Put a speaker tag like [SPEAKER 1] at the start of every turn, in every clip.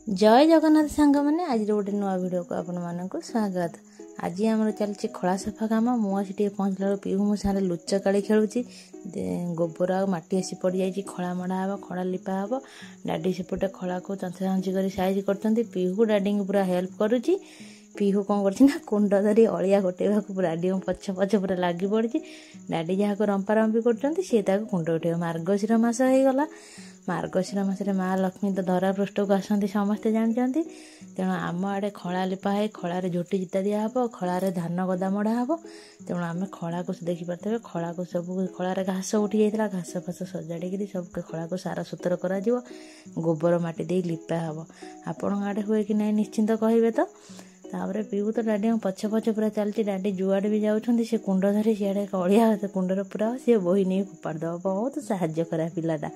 [SPEAKER 1] जय जगन्नाथ सांग मैंने आज गोटे नुआ भिड को आपको स्वागत। आज आम चलती खला सफा कम मुझे पहुँचला पीहू मो सारे लुचकाड़ी खेलुची गोबर आ मटी आसी पड़ जाए खला मड़ा हे खला लिपा हे डाडी सेपटे खला को चंचा चंची कर साइज कर पीहू डाडी पूरा हेल्प करुच्ची। पीहू कौन कर कुंड धरी अलिया गोटेवा डाडी पछ पछ पूरा लगी पड़ी डाडी जहाँ को रंपा रंपी कर कुंड उठे मार्गशीर मास होगला। मार्गशीर मसरे माँ लक्ष्मी तो धरा पृष्ठ को आसती समस्ते जानते तेणु आम आड़े खला लिपा है खलार झोटी चिता दिहब खलार धान गदा मड़ा हे तेणु आम खला को देखिपे खला को सब खलार घास उठी जाता घास फास सजाड़ी सब खला को सारा सुतर कर गोबर मटी दे लिपा हे आपण आड़े हुए कि नहीं निश्चिंत कहे तो। तापर पीहू तो डाडी पछ पछ पूरा चलती डाडी जुआड़े भी जाऊँच से कुंड धरी सियाड़े अलिया कुंडर पूरा सी बोही नहीं फोपाड़द बहुत साहाଯ୍य करा पिलाटा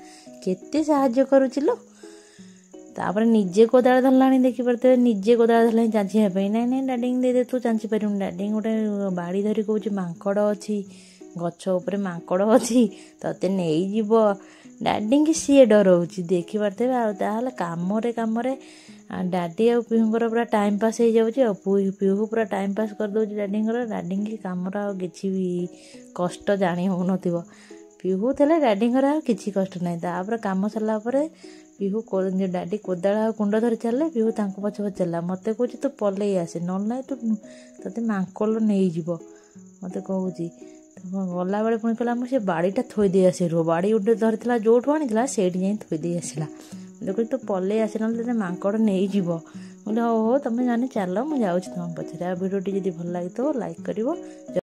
[SPEAKER 1] केते साहाଯ୍य करुचिलो। तापर निजे कोदाल धरला देखिपे निजे कोदाल धरला चाची ना ना डाडी दे तू चाची पार डाडी गोटे बाड़ी धरी कौच मांकड़ अच्छी गछ उपर मांकड़ अच्छी ते नहीं डाडी की सी डराऊँ देखिपे आल कम डाडी आ पीहूर पूरा टाइम पास हो जाऊँगी पीहू पूरा टाइम पास कर दूँ डाडी डाडी की कम किसी भी कष्ट जानी हो न पीहू थे डाडी किसी कष्ट ना तापर कम सरला पीहू डाडी कोदाल कुंड धरी चलले पीहू पछ पछ चलला मत कह तू पलई आसे ना तू ते मांकड़ नहीं मत कहूँ गला बेले पुणी कहला मुझे बाड़ीटा थोदे आसे रो बाड़ी गोटे धरी जो आनी से थोदे आसला देखो तो पलई आसे ना मांकड़ नहीं हो तुम जाने चल मुझे तुम पचर भिडियो जब भल लगे तो लाइक कर।